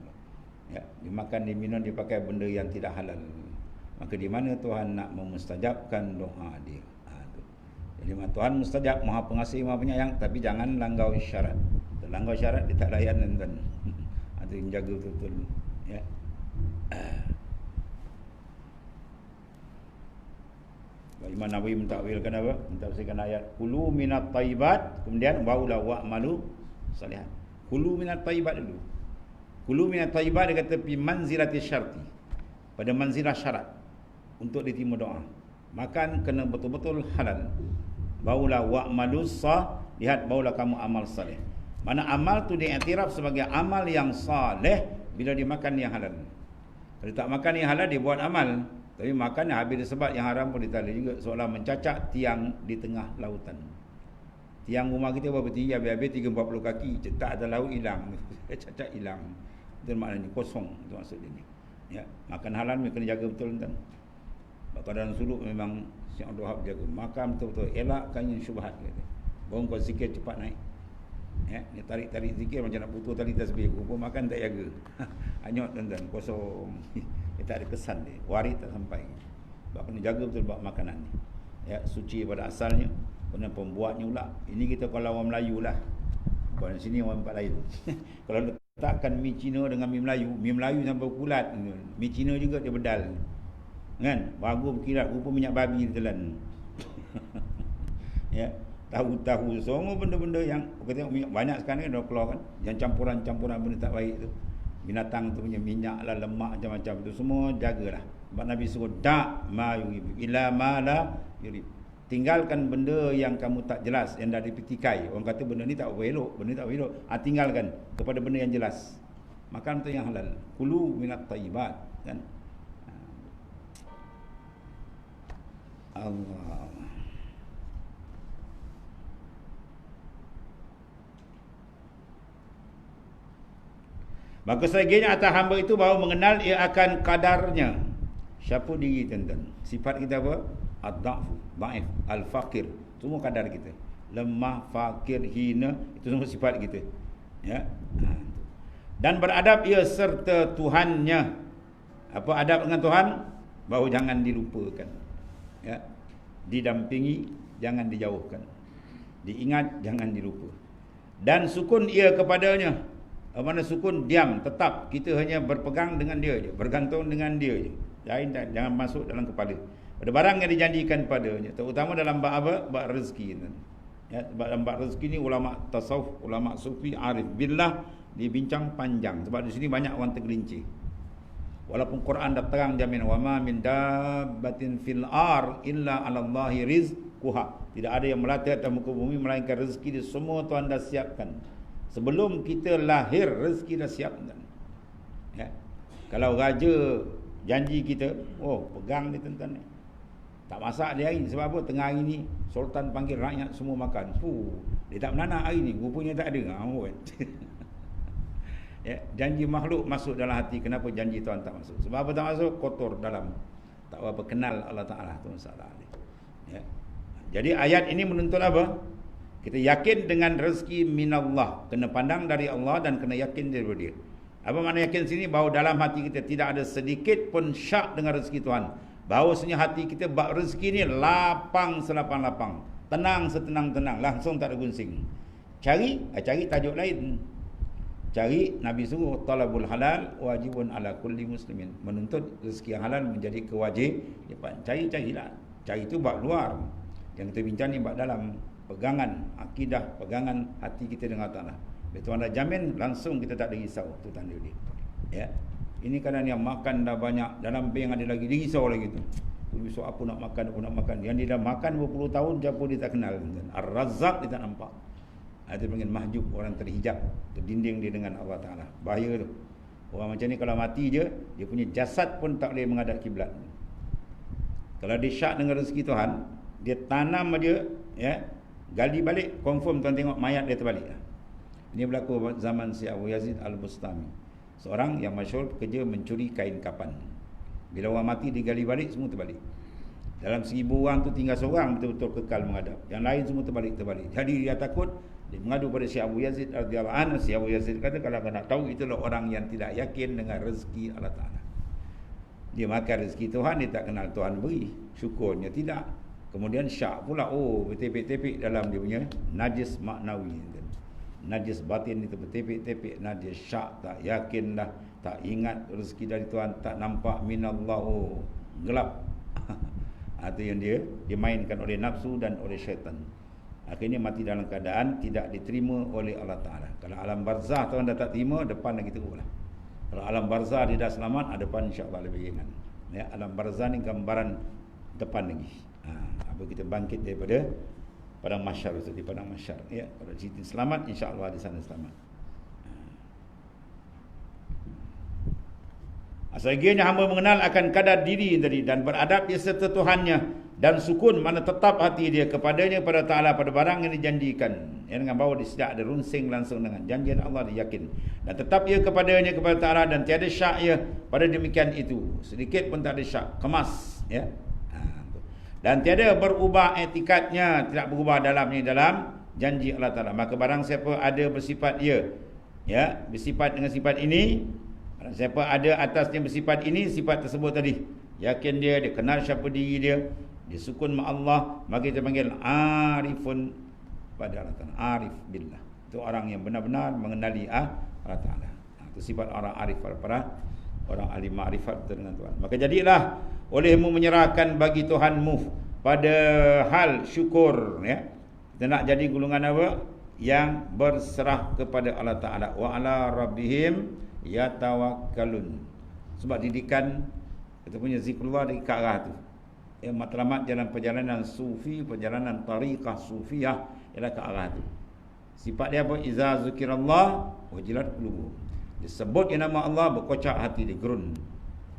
Ya, dimakan, diminum, dipakai benda yang tidak halal. Maka di mana Tuhan nak memustajabkan doa dia? Jadi Tuhan mustajab, Maha Pengasih, Maha Penyayang, tapi jangan langgar syarat. Terlanggar syarat dia tak layan dan ada yang jaga betul-betul. Ya. Imam Nawawi mentakwilkan apa? Mentafsirkan ayat kulu minat thayyibat, kemudian wa'ula wa'malu salihan. Kulu minat thayyibat dulu. Kulu minat thayyibat dia kata fi manzilati syarti, pada manzilah syarat untuk diterima doa. Makan kena betul-betul halal. Baulah wa'malu lihat baulah kamu amal saleh. Mana amal tu diiktiraf sebagai amal yang saleh bila dimakan yang halal. Kalau tak makan yang halal dia buat amal, tapi makan habis disebab yang haram pun ditala juga, seolah mencacak tiang di tengah lautan. Tiang rumah kita berapa tinggi? Habis-habis 30-40 kaki, cetak ada laut hilang. Cacat hilang. Itu maknanya kosong, itu maksud dia ni. Ya, makan halal kena jaga betul tuan. Keadaan suluk memang Syekh Abdul Wahab jaga. Makan betul-betul, elakkan yang syubhat kata. Baru kau zikir cepat naik. Ya, ni tarik-tarik zikir macam nak putus tali tasbih. Rupa makan tak jaga. Hanyut tuan-tuan, kosong. Dia tak ada kesan dia. Waris tak sampai. Sebab kena jaga betul buat makanan ni. Ya, suci pada asalnya, kena pembuatnya pula. Ini kita kalau orang Melayu lah. Kalau di sini orang tempat lain. Kalau letakkan mi Cina dengan mi Melayu sampai kulat. Mi Cina juga dia bedal. Kan? Bagus berkilat, rupa minyak babi ditelan. Ya, tahu-tahu semua benda-benda yang kita tengok banyak sekarang kan dah keluar kan, yang campuran-campuran benda tak baik tu. Binatang tu punya minyak lah, lemak macam-macam tu semua jagalah. Sebab Nabi suruh ma yurib ila ma la yurib. Tinggalkan benda yang kamu tak jelas, yang dah dipetikai. Orang kata benda ni tak elok, benda ni tak elok. Tinggalkan kepada benda yang jelas. Makan tu yang halal. Kulu minat thayyibat kan. Allah. Maka sebagiannya atas hamba itu baru mengenal ia akan kadarnya. Siapa diri tuan-tuan? Sifat kita apa? Ad-da'fu, da'if, al-faqir. Semua kadar kita. Lemah, fakir, hina, itu semua sifat kita. Ya. Dan beradab ia serta Tuhannya. Apa adab dengan Tuhan? Baru jangan dilupakan. Ya, didampingi, jangan dijauhkan. Diingat, jangan dilupa. Dan sukun ia kepadanya. Mana sukun? Diam, tetap. Kita hanya berpegang dengan dia je, bergantung dengan dia je. Lain jangan masuk dalam kepala. Pada barang yang dijanjikan padanya, terutama dalam bab apa? Bab rezeki. Ya, dalam bab rezeki ni ulama tasawuf, ulama sufi, arif billah dibincang panjang. Sebab di sini banyak orang tergelincir. Walaupun Quran dah terang jamin wa ma min dabbatin fil ar illa 'ala Allahi rizquha. Tidak ada yang melata atas muka bumi melainkan rezeki dia semua Tuhan dah siapkan. Sebelum kita lahir rezeki dah siap. Ya. Kalau raja janji kita, oh pegang ni tuan-tuan ni. Tak masak dia hari ni sebab apa? Tengah hari ni sultan panggil rakyat semua makan. Dia tak menanak hari ni, rupanya tak ada. Kan. Ya, janji makhluk masuk dalam hati. Kenapa janji Tuhan tak masuk? Sebab apa tak masuk? Kotor dalam. Tak apa kenal Allah Ta'ala. Itu masalah dia. Ya. Jadi ayat ini menuntut apa? Kita yakin dengan rezeki minallah. Kena pandang dari Allah dan kena yakin daripada dia. Apa makna yakin sini? Bahawa dalam hati kita tidak ada sedikit pun syak dengan rezeki Tuhan. Bahawasanya hati kita bab rezeki ni lapang selapang-lapang. Tenang setenang-tenang. Langsung tak ada gunsing. Cari tajuk lain. Cari, Nabi suruh talabul halal wajibun ala kulli muslimin. Menuntut rezeki yang halal menjadi kewajiban. Carilah. Cari tu bab luar. Yang kita bincang ni bab dalam, pegangan akidah, pegangan hati kita dengan Allah Taala. Bila Tuhan dah jamin, langsung kita tak ada risau. Tu tanda dia. Ya. Ini kadang yang makan dah banyak, dalam bank ada lagi, dia risau lagi tu. Besok apa nak makan. Yang dia dah makan berpuluh tahun, siapa dia tak kenal. Ar-Razzaq dia tak nampak. Ada panggil mahjub, orang terhijab, terdinding dia dengan Allah Taala. Bahaya tu. Orang macam ni kalau mati je, dia punya jasad pun tak boleh menghadap kiblat. Kalau dia syak dengan rezeki Tuhan, dia tanam dia, ya, gali balik, confirm tuan tengok mayat dia terbalik. Ini berlaku zaman si Abu Yazid Al-Bustami, seorang yang masyhur kerja mencuri kain kapan. Bila orang mati digali balik, semua terbalik. Dalam 1000 orang tu tinggal seorang betul-betul kekal menghadap. Yang lain semua terbalik. Jadi dia takut, dia mengadu pada si Abu Yazid radhiyallahu anhu. Si Abu Yazid kata, kalau kau nak tahu, itulah orang yang tidak yakin dengan rezeki Allah Ta'ala. Dia makan rezeki Tuhan, dia tak kenal Tuhan beri. Syukurnya tidak. Kemudian syak pula, bertepik-tepik dalam dia punya najis maknawi. Najis batin itu bertepik-tepik, najis syak, tak yakin dah, tak ingat rezeki dari Tuhan, tak nampak minallahu, gelap. Itu yang dia dimainkan oleh nafsu dan oleh syaitan. Akhirnya mati dalam keadaan tidak diterima oleh Allah Ta'ala. Kalau alam barzah Tuhan dah tak terima, depan lagi teruk lah. Kalau alam barzah dia dah selamat, depan insya-Allah lebih ringan. Ya, alam barzah ni gambaran depan lagi. Apa kita bangkit daripada padang mahsyar itu, di padang mahsyar, ya. Kalau cerita selamat, insya-Allah di sana selamat. Asalnya hamba mengenal akan kadar diri tadi dan beradab dia serta Tuhannya, dan sukun mana tetap hati dia kepadanya pada Ta'ala, pada barang yang dijanjikan. Ya, dengan bahawa dia tidak ada runsing langsung dengan janjian Allah, dia yakin. Dan tetap ia kepadanya, kepada Ta'ala, dan tiada syak ia pada demikian itu. Sedikit pun tak ada syak, kemas, ya. Dan tiada berubah etikatnya, tidak berubah dalamnya dalam janji Allah Ta'ala. Maka barang siapa ada bersifat ia, ya, bersifat dengan sifat ini, barang siapa ada atasnya bersifat ini, sifat tersebut tadi, yakin dia kenal siapa diri dia sukun ma Allah, maka kita panggil arifun pada Allah Ta'ala. Arif billah, itu orang yang benar-benar mengenali Allah Ta'ala. Itu sifat orang arif, para orang ahli ma'rifat dengan Tuhan. Maka jadilah olehmu menyerahkan bagi Tuhanmu pada hal syukur, ya. Kita nak jadi golongan apa? Yang berserah kepada Allah Ta'ala. Wa ala rabbihim yatawakkalun. Sebab didikan kita punya zikrullah di ke arah tu. Matlamat jalan perjalanan sufi, perjalanan tariqah sufiyah ialah ke arah tu. Sifat dia apa? Iza zikirallah wajilat qulubuhum. Disebut nama Allah, berkocak hati dia, gerun.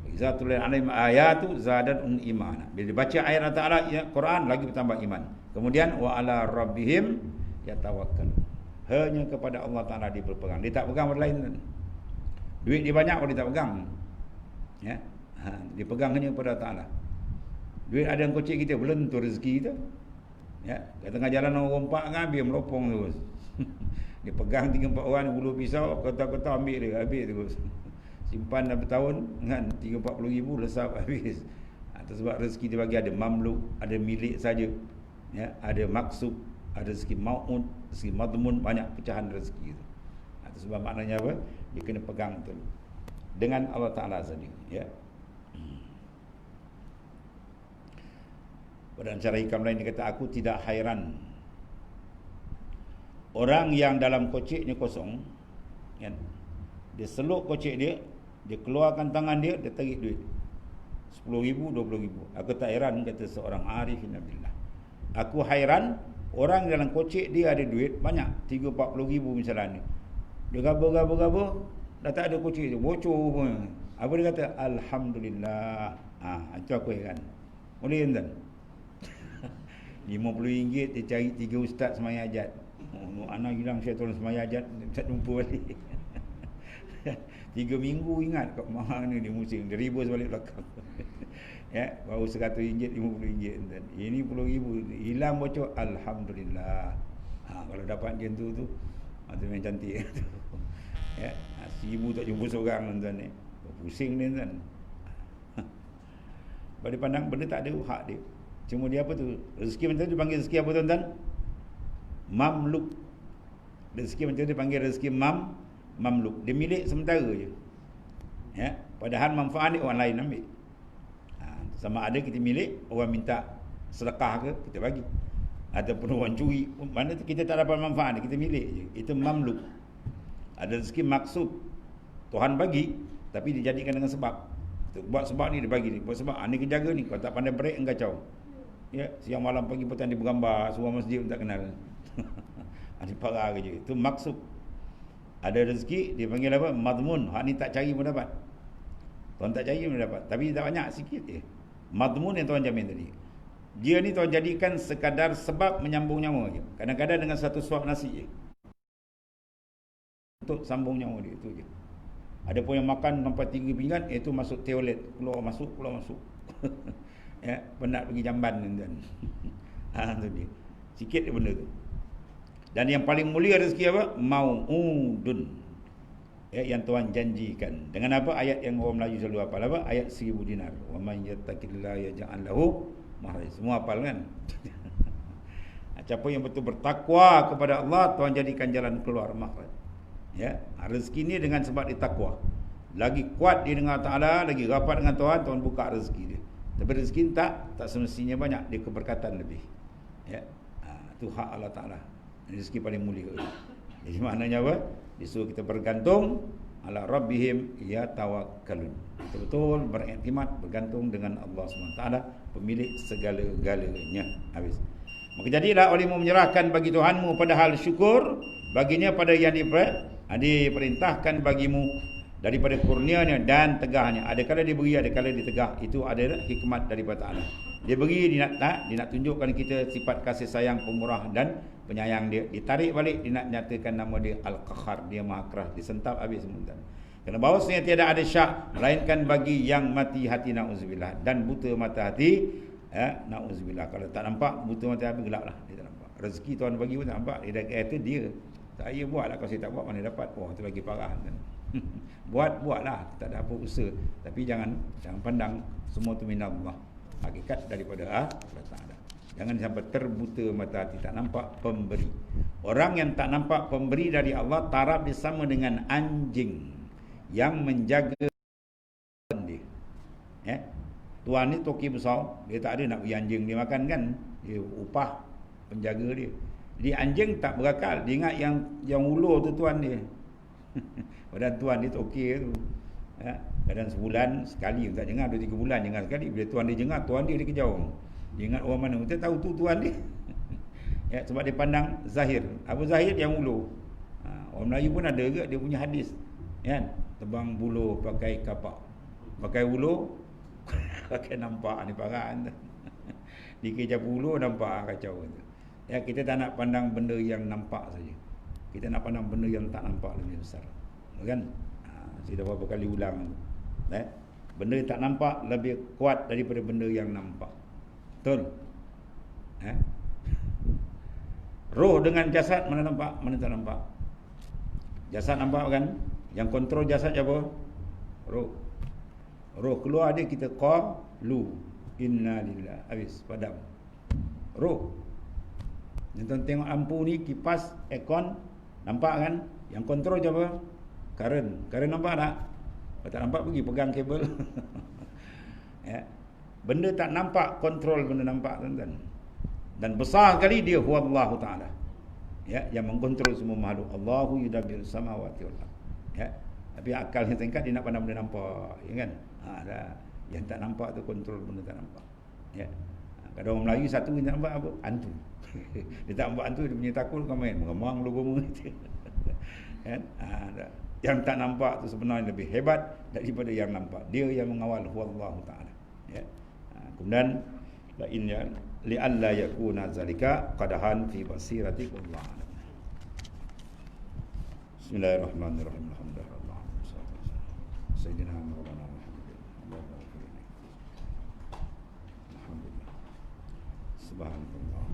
Iza tulil alaihim ayatu zadatuhum imana. Bila dibaca ayat Allah Ta'ala, ya, Quran, lagi bertambah iman. Kemudian wa ala rabbihim yatawakkalun. Hanya kepada Allah Ta'ala dia berpegang. Dia tak pegang pada lain. Duit dia banyak, dia tak pegang. Ya. Dia pegang hanya kepada Allah Ta'ala. Duit ada yang kocik kita, belum tentu rezeki kita. Ya, kat tengah jalan orang rompak kan, biar melopong terus. Dia pegang 3-4 orang bulu pisau, kota-kota ambil dia, habis terus. Simpan dah bertahun kan, 30-40 ribu lesap habis. Itu sebab rezeki dia bagi ada mamluk, ada milik saja. Ya, ada maksud, ada rezeki mau'ud, rezeki madmun, banyak pecahan rezeki itu. Itu sebab maknanya apa? Dia kena pegang tu dengan Allah Ta'ala saja, ya. Pada cara hikam lain dia kata, aku tidak hairan orang yang dalam koceknya kosong, kan? Dia seluk kocek dia, dia keluarkan tangan dia, dia tarik duit 10,000, 20,000. Aku tak hairan, kata seorang arif billah. Aku hairan orang dalam kocek dia ada duit banyak, 30-40 ribu misalnya. Dia gabur-gabur, dah tak ada kocek dia, bocor pun. Apa dia kata? Alhamdulillah. Itu aku hairan. Boleh kan? RM50 dia cari 3 ustaz semayang hajat. Anak hilang, saya tolong semayang hajat, tak jumpa balik. 3 minggu ingat kat mahal ni dia musing, dia ribus balik belakang. Ya, baru RM100, RM50. Ini RM10,000 hilang bocor, alhamdulillah. Kalau dapat macam tu tu memang cantik tu. Ya, RM1,000 tak jumpa seorang tuan ni. Pusing dia tuan. Pada pandang benda tak ada hak dia. Cuma dia apa tu? Rezeki macam tu dipanggil rezeki apa tuan-tuan? Mamluk. Rezeki macam tu dipanggil rezeki mamluk. Dia milik sementara je. Ya, padahal manfaat ni orang lain ambil. Sama ada kita milik, orang minta sedekah ke, kita bagi. Ataupun orang curi, mana tu kita tak dapat manfaat, kita milik je. Itu mamluk. Ada rezeki maksud Tuhan bagi, tapi dijadikan dengan sebab. Buat sebab ni dia bagi ni, buat sebab ni kejaga ni, kalau tak pandai break engkau. Ya, siang malam pagi petang dia bergambar, semua masjid pun tak kenal. Ada parah kerja. Itu maksud. Ada rezeki, dia panggil apa? Madmun. Hak ni tak cari pun dapat. Tuan tak cari pun dapat. Tapi tak banyak, sikit je. Madmun yang Tuan jamin tadi. Dia ni Tuan jadikan sekadar sebab menyambung nyawa je. Kadang-kadang dengan satu suap nasi je. Untuk sambung nyawa dia, itu je. Ada pun yang makan sampai 3 pinggan, itu masuk toilet. Keluar masuk. Ya, penat pergi jamban tuan. Tu dia. Sikit dia benda tu. Dan yang paling mulia rezeki apa? Mau'udun. Ya, yang Tuhan janjikan. Dengan apa? Ayat yang orang Melayu selalu hafal apa? Ayat 1000 dinar. Wa man yattaqillaha yaj'al lahu makhraja. Semua hafal kan? Siapa yang betul bertakwa kepada Allah, Tuhan jadikan jalan keluar makhraj. Ya, rezeki ni dengan sebab dia takwa. Lagi kuat dia dengan Taala, lagi rapat dengan Tuhan, Tuhan buka rezeki dia. Tapi rezeki tak semestinya banyak, dia keberkatan lebih. Ya. Itu hak Allah Taala. Rezeki paling mulia. Jadi maknanya apa? Disuruh kita bergantung ala rabbihim yatawakkalun. Betul-betul beriktimat, bergantung dengan Allah SWT, pemilik segala-galanya. Habis. Maka jadilah olehmu menyerahkan bagi Tuhanmu pada hal syukur baginya pada yang diperintahkan bagimu daripada kurnianya dan tegahnya. Ada kala dia beri, ada kala dia tegah. Itu adalah hikmat daripada Allah. Dia beri, dia nak tunjukkan kita sifat kasih sayang, pemurah dan penyayang dia. Ditarik balik, dia nak nyatakan nama dia Al-Qahhar, dia Maha Keras, disentap habis semua. Kerana bahawasanya tiada ada syak melainkan bagi yang mati hati, na'udzubillah, dan buta mata hati, na'udzubillah. Kalau tak nampak buta mata hati, gelap lah, dia tak nampak. Rezeki Tuhan bagi pun tak nampak. Dia dah kata dia, saya buatlah, kalau saya tak buat mana dapat. Wah, itu lagi parah kan. Buatlah, tak ada apa usaha. Tapi jangan pandang semua tu minallah. Hakikat daripada Allah Ta'ala. Jangan sampai terbuta mata hati, tak nampak pemberi. Orang yang tak nampak pemberi dari Allah, taraf dia sama dengan anjing yang menjaga dia. Tuan ni toki besar, dia tak ada nak bagi anjing dia makan kan. Dia upah penjaga dia. Jadi anjing tak berakal, dia ingat yang ulur tu tuan dia. Padahal tuan dia toki tu. Kadang sebulan sekali tak dengar, 2-3 bulan dengar sekali. Bila tuan dia dengar, tuan dia kejar orang. Dia ingat orang mana, kita tahu tu tuan dia. Ya, sebab dia pandang zahir. Apa zahir? Yang ulu. Orang Melayu pun ada ke dia punya hadis. Kan? Tebang buluh pakai kapak. Pakai ulu pakai nampak ni parah kan. Dikejar buluh nampak kacau tu. Ya, kita tak nak pandang benda yang nampak saja. Kita nak pandang benda yang tak nampak lebih besar. Kan? Saya dah berapa kali ulang. Benda yang tak nampak lebih kuat daripada benda yang nampak. Betul? Roh dengan jasad mana nampak, mana tak nampak? Jasad nampak kan? Yang kontrol jasad apa? Roh. Roh keluar dia kita qalu inna lillah. Habis padam. Roh. Yang tengok lampu ni, kipas, aircon, nampak kan? Yang kontrol apa? Current nampak tak? Kalau tak nampak pergi pegang kabel. Ya. Benda tak nampak kontrol benda nampak tuan-tuan. Dan besar sekali dia huwallahu taala. Ya, yang mengkontrol semua makhluk. Allahu yudabbirus samawati wal ardh. Ya. Tapi akalnya tingkat dia nak pandang benda nampak, ya kan? Yang tak nampak tu kontrol benda tak nampak. Ya. Kadang orang Melayu satu dia nampak apa? Hantu. Dia tak nampak hantu, dia punya takut kau main mengemang logo kan? Yang tak nampak tu sebenarnya lebih hebat daripada yang nampak. Dia yang mengawal huwallahu taala. Ya. Kemudian la inna li alla yakuna zalika qadahan fi basiratikum wa alam. Bismillahirrahmanirrahim. Alhamdulillah. Sayyidina Maulana Muhammad. Alhamdulillah. Subhanallah.